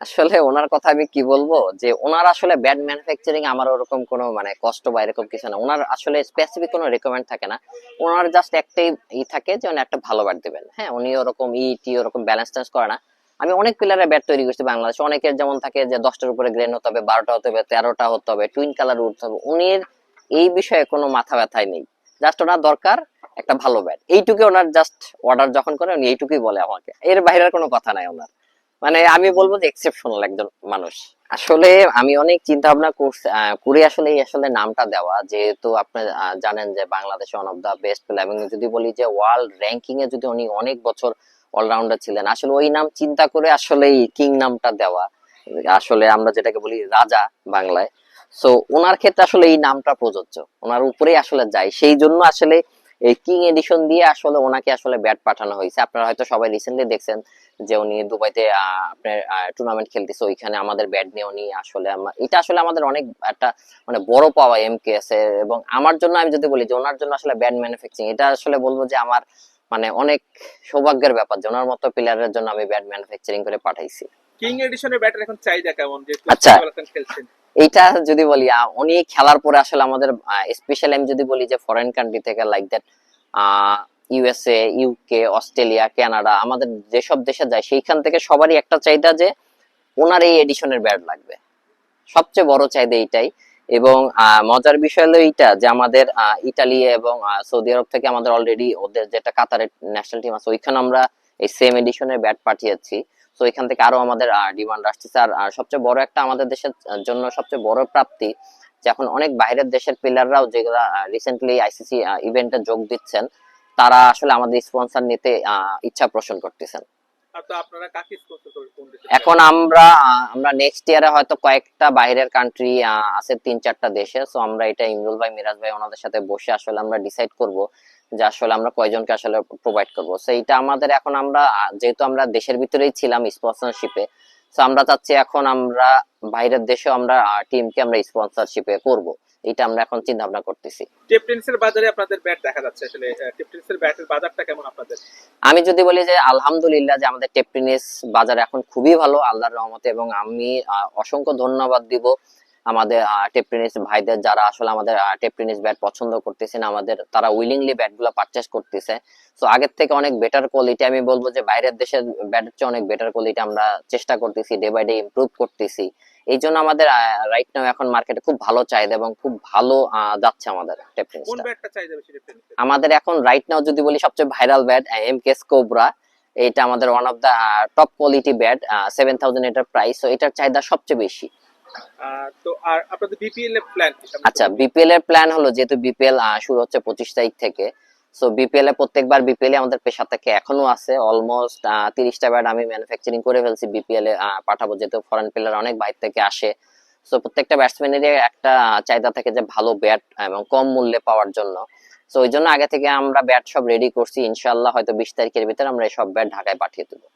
আসলে ওনার কথা আমি কি বলবো, যে ওনার আসলে ব্যাড ম্যানুফ্যাকচারিং আমার ওরকম কোনো মানে কষ্ট বা এরকম কিছু না। ওনার আসলে স্পেসিফিক কোনো রেকমেন্ড থাকে না। ওনার জাস্ট একটাই থাকে যে উনি একটা ভালো ব্যাট দিবেন। হ্যাঁ, উনি ওরকম ওরকম ব্যালেন্স ট্যান্স করে না। আমি অনেক প্লেয়ারের ব্যাট তৈরি করছি বাংলাদেশে। অনেকের যেমন থাকে যে 10টার উপরে গ্রেন হতে হবে, 12টা হতে হবে, 13টা হতে হবে, টুইন কালার উঠতে হবে। উনির এই বিষয়ে কোনো মাথা ব্যথাই নেই। জাস্ট ওনার দরকার একটা ভালো ব্যাট, এইটুকু ওনার জাস্ট অর্ডার যখন করে উনি এইটুকুই বলে আমাকে, এর বাইরের কোনো কথা নাই ওনার। মানে আমি বলবো যে এক্সেপশনাল একজন মানুষ। আসলে আমি অনেক চিন্তা ভাবনা করে আসলে আসলে নামটা দেওয়া, যেহেতু আপনি জানেন যে বাংলাদেশে one of the best player, এবং যদি বলি যে ওয়ার্ল্ড র্যাঙ্কিং এ যদি উনি অনেক বছর অলরাউন্ডার ছিলেন, আসলে ওই নাম চিন্তা করে আসলে কিং নামটা দেওয়া। আসলে আমরা যেটাকে বলি রাজা বাংলায়। সো ওনার ক্ষেত্রে আসলে এই নামটা প্রযোজ্য, ওনার উপরেই আসলে যায়, সেই জন্য আসলে এই কিং এডিশন দিয়ে আসলে ওনাকে আসলে ব্যাট পাঠানো হয়েছে। আপনারা হয়তো সবাই রিসেন্টলি দেখছেন যে উনি দুবাইতে আপনার টুর্নামেন্ট খেলতেছে, ওইখানে আমাদের ব্যাট নিয়ে উনি আসলে এটা আসলে আমাদের অনেক একটা মানে বড় পাওয়া এমকেএস এর। এবং আমার জন্য আমি যদি বলি যে ওনার জন্য আসলে ব্যাট ম্যানুফ্যাকচারিং, এটা আসলে বলবো যে আমার মানে অনেক সৌভাগ্যের ব্যাপার যে ওনার মতো প্লেয়ারের জন্য আমি ব্যাট ম্যানুফ্যাকচারিং করে পাঠাইছি। কিং এডিশনের ব্যাটার এখন চাহিদা কেমন, যেহেতু আচ্ছা, খেলছেন? এইটা যদি বলি উনি খেলার পরে আসলে আমাদের স্পেশালি আমি যদি বলি যে ফরেন কান্ট্রি থেকে like that USA, UK, Australia, Canada, আমাদের যেসব দেশে যায় সেইখান থেকে সবারই একটা চাহিদা যে ওনার এই এডিশনের ব্যাট লাগবে। সবচেয়ে বড় চাহিদা এইটাই। এবং মজার বিষয় হলো এইটা যে আমাদের ইতালি এবং সৌদি আরব থেকে আমাদের অলরেডি ওদের যেটা কাতারের ন্যাশনাল টিম আছে, ওইখানে আমরা এই সেম এডিশনের ব্যাট পাঠিয়েছি। তো এখান থেকে আরো আমাদের ডিমান্ড আসতেছে। আর সবচেয়ে বড় একটা আমাদের দেশের জন্য সবচেয়ে বড় প্রাপ্তি যে এখন অনেক বাইরের দেশের প্লেয়াররাও যেগুলা রিসেন্টলি আইসিসি ইভেন্টে যোগ দিচ্ছেন, তারা আসলে আমাদের স্পন্সর নিতে ইচ্ছা পোষণ করতেছেন। তো আপনারা কাকে স্পন্সর করবেন, কোন দেশের এখন প্লেয়ার? আমরা নেক্সট ইয়ারে হয়তো কয়েকটা বাইরের কান্ট্রি আছে, 3-4টা দেশে। সো আমরা এটা ইমরুল ভাই, মিরাজ ভাই ওনাদের সাথে বসে আসলে আমরা ডিসাইড করব যে আসলে আমরা কয়জনকে আসলে প্রোভাইড করব। সো এটা আমাদের এখন আমরা যেহেতু আমরা দেশের ভিতরেই ছিলাম স্পন্সরশিপে, সো আমরা চাচ্ছি এখন আমরা বাইরের দেশেও আমরা টিমকে আমরা স্পন্সরশিপে করব। এটা আমরা এখন চিন্তা ভাবনা করতেছি। টেপ টেনিসের বাজারে আপনাদের ব্যাট দেখা যাচ্ছে, আসলে টেপ টেনিসের ব্যাটের বাজারটা কেমন আপনাদের? আমি যদি বলি যে আলহামদুলিল্লাহ, যে আমাদের টেপ টেনিস বাজার এখন খুবই ভালো আল্লাহর রহমতে। এবং আমি অসংখ্য ধন্যবাদ দিব আমাদের টেপ টেনিস ভাইদের, যারা আসলে আমাদের টেপ টেনিস ব্যাট পছন্দ করতেছেন, আমাদের তারা উইলিংলি ব্যাট গুলো পারচেস করতেছে। তো আগের থেকে অনেক বেটার কোয়ালিটি, আমি বলবো যে বাইরের দেশের ব্যাটের চেয়ে অনেক বেটার কোয়ালিটি আমরা চেষ্টা করতেছি, ডে বাই ডে ইমপ্রুভ করতেছি। এই জন্য আমাদের রাইট নাও এখন মার্কেটে খুব ভালো চাহিদা এবং খুব ভালো যাচ্ছে আমাদের টেপ কোন টেনিসটা। ব্যাটটা চাহিদা বেশি টেপ টেনিসের? আমাদের এখন রাইট নাও যদি বলি সবচেয়ে ভাইরাল ব্যাট এমকেএস কোবরা। এটা আমাদের one of the top quality bat, 7000 এটার প্রাইস। তো এটার চাহিদা সবচেয়ে বেশি। তো আর আপনাদের বিপিএল এর প্ল্যান কি সামনে? আচ্ছা, বিপিএল এর প্ল্যান হলো, যেহেতু বিপিএল শুরু হচ্ছে 25 তারিখ থেকে, সো বিপিএল এ প্রত্যেকবার বিপিএল এ আমাদের পেশা থেকে এখনো আছে অলমোস্ট 30টা ব্যাট আমি ম্যানুফ্যাকচারিং করে ফেলছি, বিপিএল এ পাঠাবো, যেহেতু ফরেন প্লেয়ার অনেক বাইরে থেকে আসে। সো প্রত্যেকটা ব্যাটসম্যানেরই একটা চাহিদা থাকে যে ভালো ব্যাট এবং কম মূল্যে পাওয়ার জন্য। সো ওই জন্য আগে থেকে আমরা ব্যাট সব রেডি করছি, ইনশাল্লাহ হয়তো 20 তারিখের ভিতরে আমরা এই সব ব্যাট ঢাকায় পাঠিয়ে দেবো।